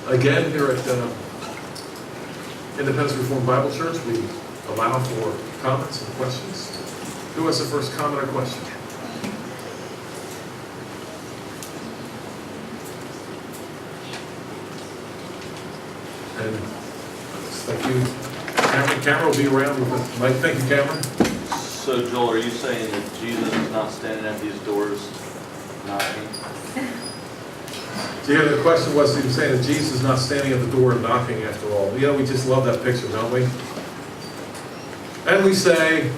Again, here at Independence Reformed Bible Church, we allow for comments and questions. Who has the first comment or question? And thank you. Cameron will be around with us. Mike, thank you, Cameron. So, Joel, are you saying that Jesus is not standing at these doors knocking? So yeah, the question was, he was saying that Jesus is not standing at the door and knocking after all. You know, we just love that picture, don't we? And we say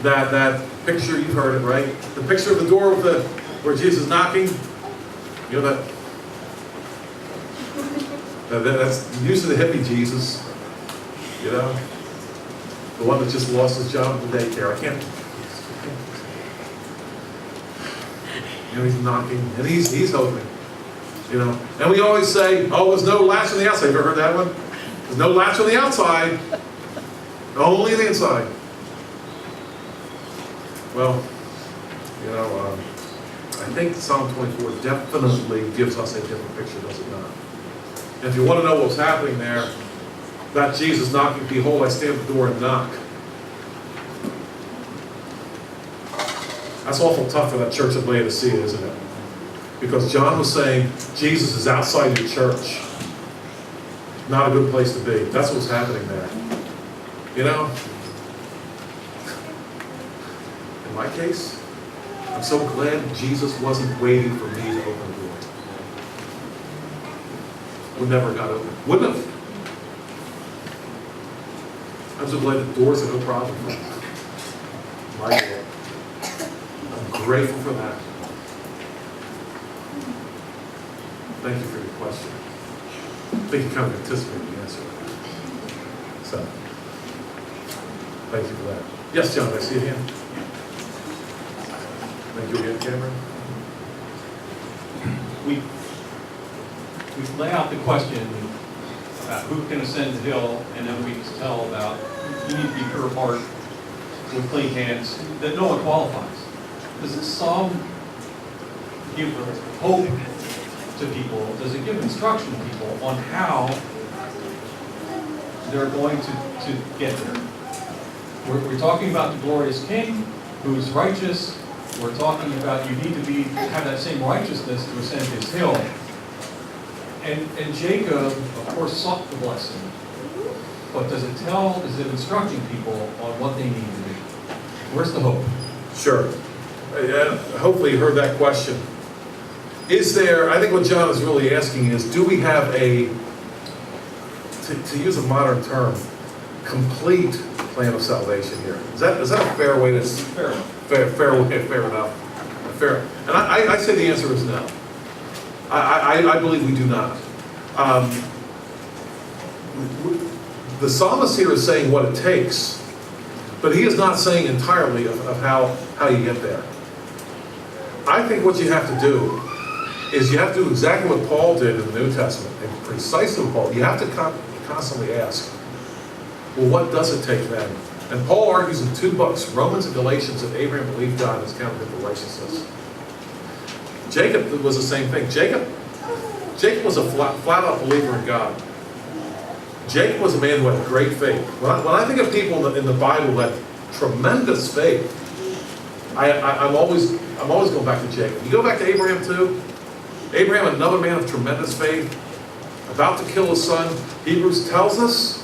that picture, you've heard it, right? The picture of the door with where Jesus is knocking, you know that's usually the hippie Jesus, you know? The one that just lost his job in the daycare. I can't. You know, he's knocking, and he's hoping. You know, and we always say, "Oh, there's no latch on the outside." Have you ever heard that one? There's no latch on the outside, only on the inside. Well, you know, I think Psalm 24 definitely gives us a different picture, does it not? And if you want to know what's happening there, that Jesus knocking, "Behold, I stand at the door and knock." That's awful tough for that church of Laodicea, isn't it? Because John was saying, Jesus is outside your church. Not a good place to be. That's what's happening there. You know? In my case, I'm so glad Jesus wasn't waiting for me to open the door. We never got open. Wouldn't have. I'm so glad the doors are no problem for me. My door. I'm grateful for that. Thank you for your question. I think you kind of anticipated the answer. So, thank you for that. Yes, John, I see a hand. Thank you again, Cameron. We lay out the question about who can ascend the hill, and then we tell about you need to be pure of heart with clean hands, that no one qualifies. Does the psalm give hope to people? Does it give instruction to people on how they're going to get there? We're talking about the glorious King who's righteous. We're talking about you need to have that same righteousness to ascend his hill. And Jacob, of course, sought the blessing. But is it instructing people on what they need to do? Where's the hope? Sure. Hopefully you heard that question. Is there, I think what John is really asking is, do we have to use a modern term, complete plan of salvation here? Is that a fair way to... Fair enough. Fair enough. Fair. And I say the answer is no. I believe we do not. The psalmist here is saying what it takes, but he is not saying entirely of how you get there. I think what you have to do is you have to do exactly what Paul did in the New Testament, and precisely what Paul, you have to constantly ask, well, what does it take then? And Paul argues in 2 books, Romans and Galatians, that Abraham believed God and is counted him for righteousness. Jacob was the same thing. Jacob was a flat-out believer in God. Jacob was a man who had great faith. When I think of people in the Bible who had tremendous faith, I'm always going back to Jacob. You go back to Abraham too. Abraham, another man of tremendous faith, about to kill his son. Hebrews tells us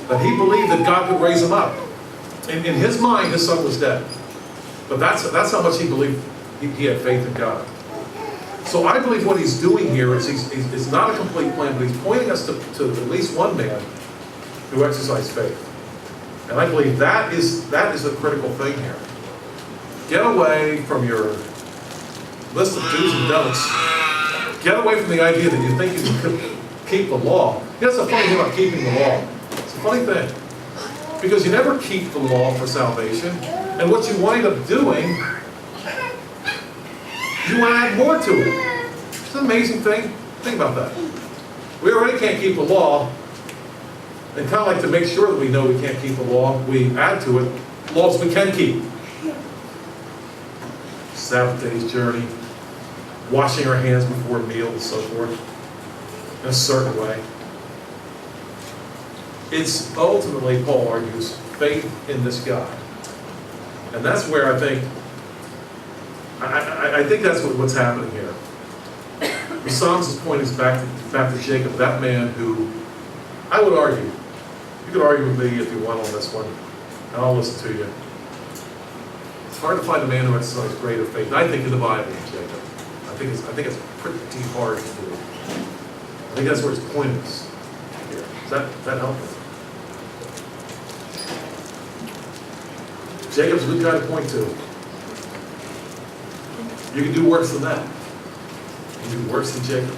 that he believed that God could raise him up. In his mind, his son was dead. But that's how much he believed he had faith in God. So I believe what he's doing here is it's not a complete plan, but he's pointing us to at least one man who exercised faith. And I believe that is a critical thing here. Get away from your list of do's and don'ts. Get away from the idea that you think you can keep the law. You know, it's a funny thing about keeping the law. It's a funny thing. Because you never keep the law for salvation. And what you wind up doing, you want to add more to it. It's an amazing thing. Think about that. We already can't keep the law. And kind of like to make sure that we know we can't keep the law, we add to it laws we can keep. Sabbath day's journey, washing our hands before a meal, and so forth. in a certain way. It's ultimately, Paul argues, faith in this God. And that's where I think that's what's happening here. The psalmist's point is back to Jacob, that man who, I would argue, you could argue with me if you want on this one, and I'll listen to you. It's hard to find a man who exercises greater faith, I think, in the Bible, Jacob. I think it's pretty hard to do. I think that's where his point is here. Is that helpful? Jacob's a good guy to point to. You can do worse than that. You can do worse than Jacob.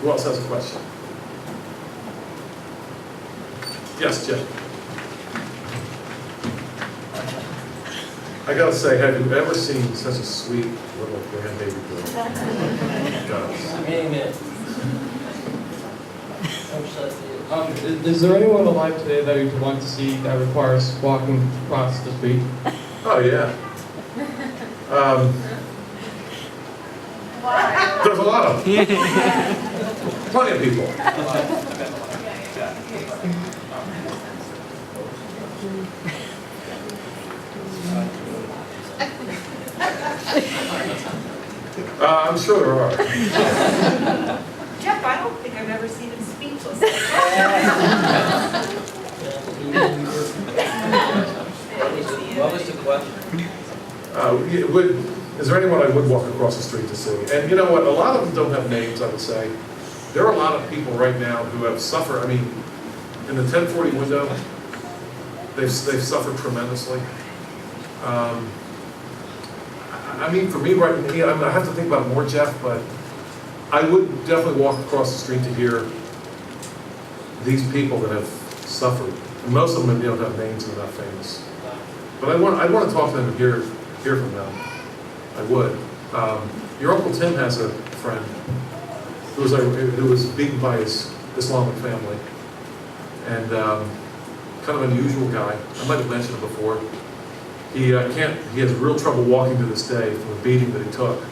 Who else has a question? Yes, Jeff. I gotta say, have you ever seen such a sweet little grandbaby girl? Does. Amen. Is there anyone alive today that you'd want to see that requires walking across the street? Oh, yeah. There's a lot of them. Plenty of people. I'm sure there are. Jeff, I don't think I've ever seen him speechless. What was the question? Is there anyone I would walk across the street to see? And you know what? A lot of them don't have names, I would say. There are a lot of people right now who have suffered. I mean, in the 1040 window, they've suffered tremendously. I mean, for me, right, I have to think about it more, Jeff, but I would definitely walk across the street to hear these people that have suffered. And most of them, don't have names and are not famous. But I'd want to talk to them and hear from them. I would. Your Uncle Tim has a friend who was beaten by his Islamic family, and kind of an unusual guy. I might have mentioned it before. He has real trouble walking to this day from the beating that he took.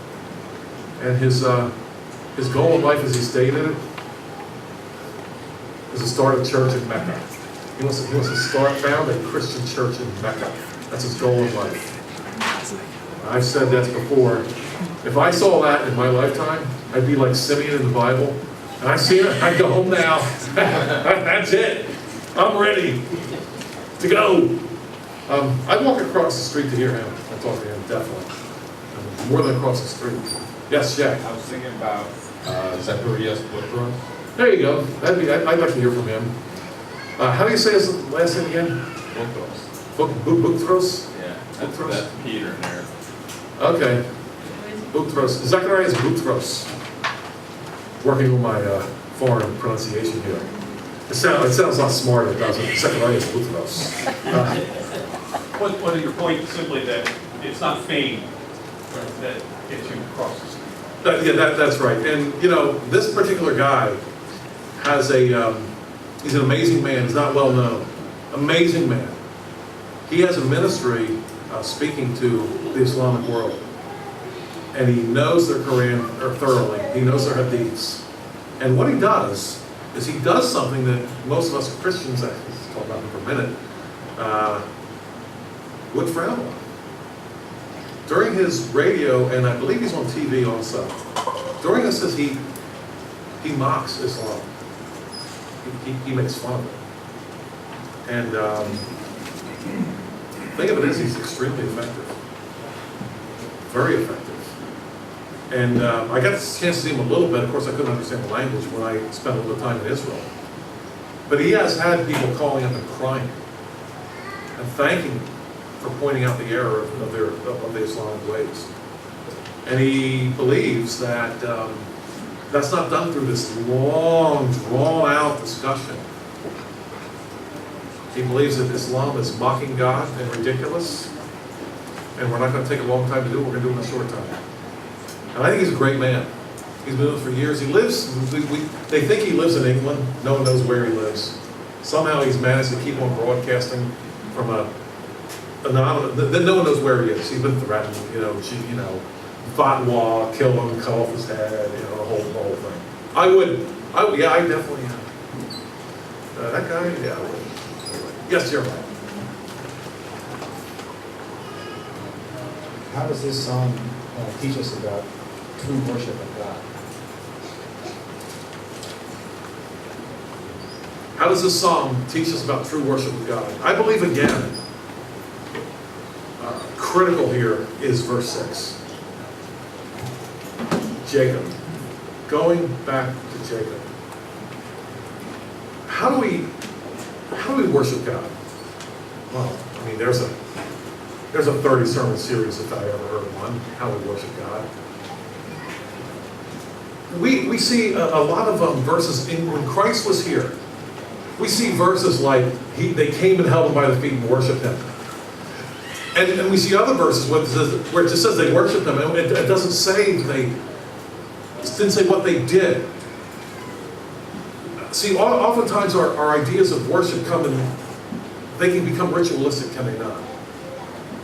And his goal in life, as he stated it, is to start a church in Mecca. He wants to found a Christian church in Mecca. That's his goal in life. I've said that before. If I saw that in my lifetime, I'd be like Simeon in the Bible. And I see it, I'd go home now. That's it. I'm ready to go. I'd walk across the street to hear him. I'd talk to him, definitely. More than across the street. Yes, Jack. I was thinking about Zacharias Boutros. There you go. I'd like to hear from him. How do you say his last name again? Boutros. Boutros? Yeah, that's Peter in there. Okay. Boutros. Zacharias Boutros. Working with my foreign pronunciation here. It sounds a lot smarter, doesn't it? Zacharias Boutros. What are your point simply that it's not fame that gets you across the street? That's right. And, this particular guy has he's an amazing man. He's not well known. Amazing man. He has a ministry speaking to the Islamic world. And he knows their Quran thoroughly. He knows their hadiths. And what he does is he does something that most of us Christians, I'll talk about him for a minute, would frown on. During his radio, and I believe he's on TV also, during this, he mocks Islam. He makes fun of it. And the thing of it is, he's extremely effective. Very effective. And I got the chance to see him a little bit. Of course, I couldn't understand the language when I spent a little time in Israel. But he has had people calling him and crying and thanking him for pointing out the error of the Islamic ways. And he believes that that's not done through this long, drawn-out discussion. He believes that Islam is mocking God and ridiculous, and we're not going to take a long time to do it. We're going to do it in a short time. And I think he's a great man. He's been doing it for years. He lives, they think he lives in England. No one knows where he lives. Somehow he's managed to keep on broadcasting from a anonymous, no one knows where he is. He's been threatened, fatwa, kill him, cut off his head, you know, the whole thing. Yeah, I definitely, that guy, yeah, I would. Yes, Jeremiah. How does this song teach us about true worship of God? How does this psalm teach us about true worship of God? I believe, again, critical here is verse 6. Jacob. Going back to Jacob. How do we worship God? Well, I mean, there's a 30 sermon series if I ever heard one, how we worship God. We see a lot of verses when Christ was here. We see verses like they came and held him by the feet and worshiped him. And we see other verses where it just says they worshiped him. And it doesn't say it didn't say what they did. See, oftentimes our ideas of worship come and they can become ritualistic, can they not?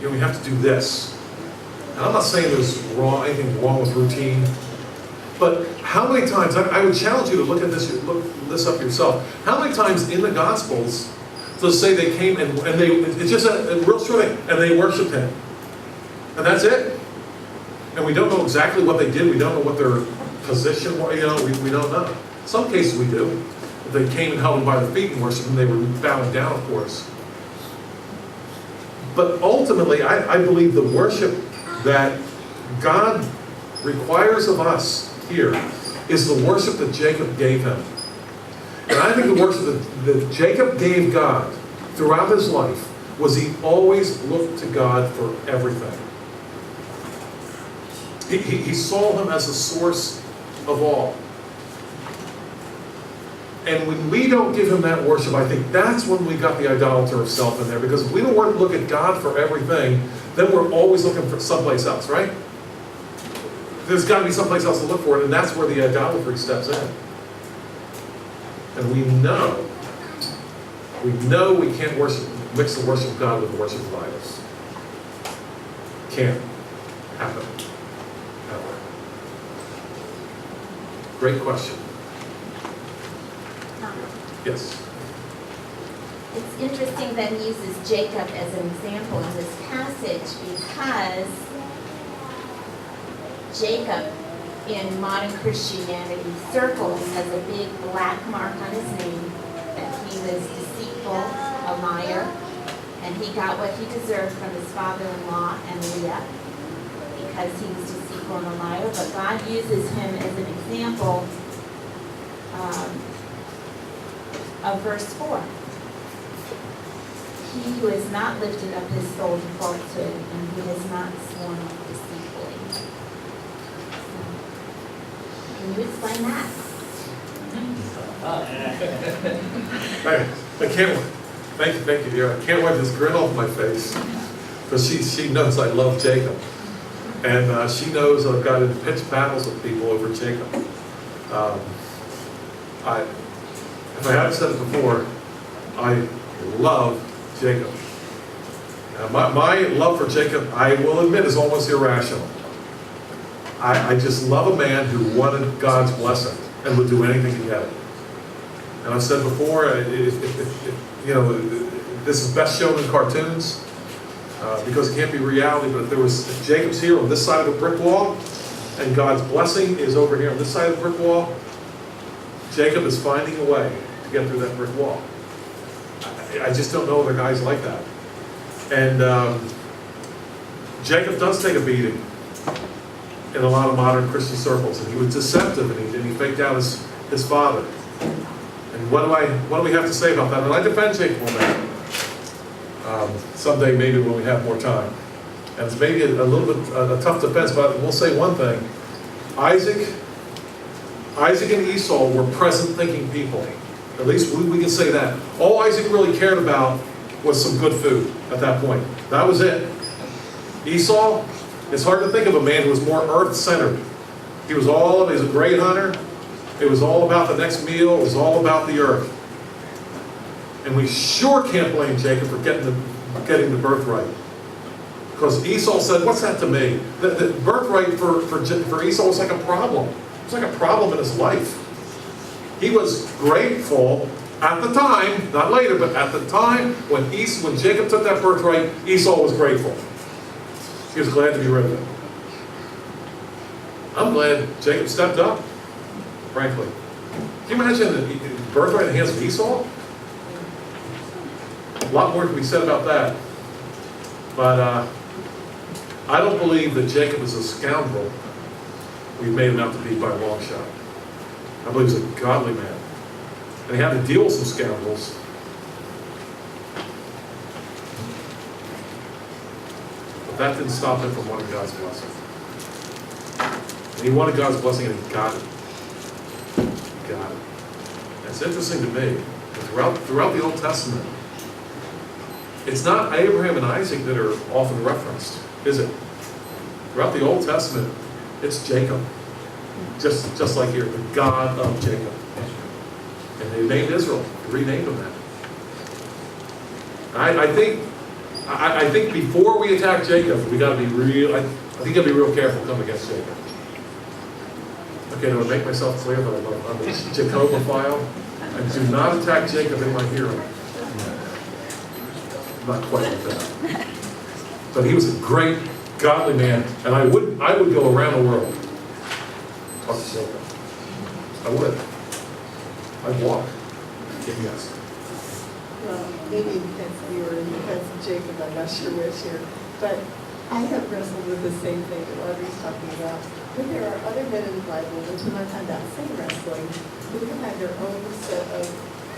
You know, we have to do this. And I'm not saying there's anything wrong with routine, but how many times, I would challenge you to look this up yourself. How many times in the Gospels does it say they came and it's just a real short thing, and they worshiped him? And that's it? And we don't know exactly what they did. We don't know what their position was. You know, we don't know. In some cases we do. If they came and held him by the feet and worshiped him, they were bowing down, of course. But ultimately, I believe the worship that God requires of us here is the worship that Jacob gave him. And I think the worship that Jacob gave God throughout his life was he always looked to God for everything. He saw him as a source of all. And when we don't give him that worship, I think that's when we got the idolater of self in there. Because if we don't look at God for everything, then we're always looking for someplace else, right? There's got to be someplace else to look for it, and that's where the idolatry steps in. And we know we can't mix the worship of God with the worship of idols. Can't happen. Ever. Great question. Yes. It's interesting that he uses Jacob as an example in this passage because Jacob in modern Christianity circles has a big black mark on his name that he was deceitful, a liar, and he got what he deserved from his father-in-law and Leah because he was deceitful and a liar. But God uses him as an example of verse 4. He who has not lifted up his soul to falsehood and who has not sworn deceitfully. So, can you explain that? I can't wait. Thank you, dear. I can't wipe this grin off my face. Because she knows I love Jacob. And she knows I've got into pitched battles with people over Jacob. If I haven't said it before, I love Jacob. My love for Jacob, I will admit, is almost irrational. I just love a man who wanted God's blessing and would do anything to get it. And I've said before, you know, this is best shown in cartoons because it can't be reality. But if Jacob's here on this side of the brick wall, and God's blessing is over here on this side of the brick wall, Jacob is finding a way to get through that brick wall. I just don't know other guys like that. And Jacob does take a beating in a lot of modern Christian circles, and he was deceptive, and he faked out his father. And what do we have to say about that? And I defend Jacob on that. Someday, maybe when we have more time. And it's maybe a little bit a tough defense, but we'll say one thing. Isaac and Esau were present-thinking people. At least we can say that. All Isaac really cared about was some good food at that point. That was it. Esau, it's hard to think of a man who was more earth-centered. He was a great hunter. It was all about the next meal. It was all about the earth. And we sure can't blame Jacob for getting the birthright. Because Esau said, what's that to me? The birthright for Esau was like a problem. It was like a problem in his life. He was grateful at the time, not later, but at the time when Jacob took that birthright, Esau was grateful. He was glad to be rid of it. I'm glad Jacob stepped up, frankly. Can you imagine the birthright in the hands of Esau? A lot more can be said about that. But I don't believe that Jacob is a scoundrel we've made him out to be by a long shot. I believe he's a godly man. And he had to deal with some scoundrels. But that didn't stop him from wanting God's blessing. And he wanted God's blessing and he got it. He got it. And it's interesting to me, that throughout the Old Testament, it's not Abraham and Isaac that are often referenced, is it? Throughout the Old Testament, it's Jacob. Just like here, the God of Jacob. And they named Israel, they renamed him that. I think before we attack Jacob, we got to be real. I think you got to be real careful coming against Jacob. Okay, now to make myself clear that I'm a Jacobophile, I do not attack Jacob in my hearing. Not quite like that. But he was a great, godly man, and I would go around the world talk to Jacob. I would. I'd walk. Yes. Well, maybe because you were in defense of Jacob, I'm not sure which here, but I have wrestled with the same thing that Audrey's talking about. But there are other men in the Bible which have not had that same wrestling, who have had their own set of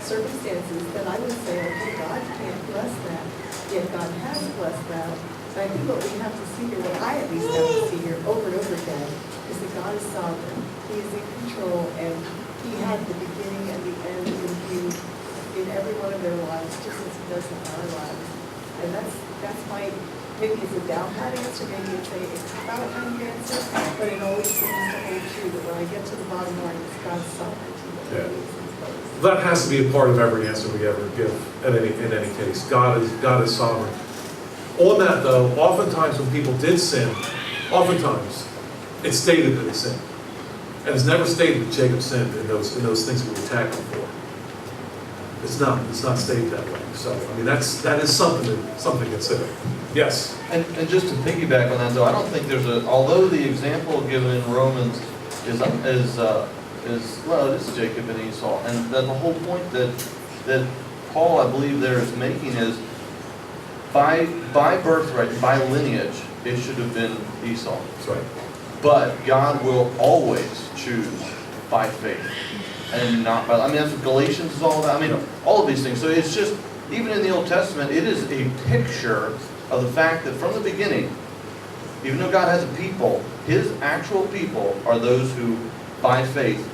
circumstances that I would say, okay, God can't bless that, yet God has blessed that. So I think what we have to see here, what I at least have to see here over and over again, is that God is sovereign. He is in control, and He had the beginning and the end in view in every one of their lives, just as He does in our lives. And that's my, maybe it's a down pat answer, maybe it's a about kind of answer, but it always seems to hold true that when I get to the bottom line, it's God's sovereignty that is in place. That has to be a part of every answer we ever give in any case. God is sovereign. On that though, oftentimes when people did sin, oftentimes it's stated that they sinned. And it's never stated that Jacob sinned in those things we attacked him for. It's not stated that way. So I mean that is something to consider. Yes. And just to piggyback on that though, I don't think there's although the example given in Romans is well, it is Jacob and Esau, and the whole point that Paul, I believe, there is making is by birthright, by lineage, it should have been Esau. That's right. But God will always choose by faith and not by. I mean, that's what Galatians is all about. I mean, all of these things. So it's just, even in the Old Testament, it is a picture of the fact that from the beginning, even though God has a people, His actual people are those who, by faith,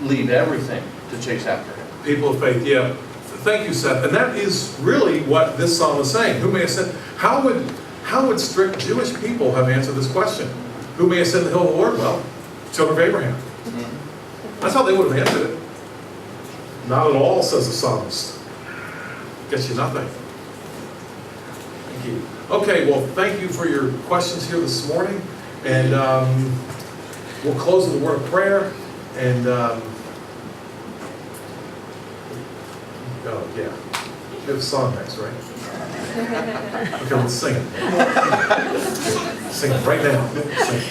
leave everything to chase after Him. People of faith, yeah. Thank you, Seth. And that is really what this psalm is saying. Who may have said, how would strict Jewish people have answered this question? Who may have said the hill of the Lord? Well, children of Abraham. Mm-hmm. That's how they would have answered it. Not at all, says the psalmist. Gets you nothing. Thank you. Okay, well, thank you for your questions here this morning. And we'll close with a word of prayer. And, oh, yeah. We have a song next, right? Okay, let's sing it. Sing it right now. Sing it.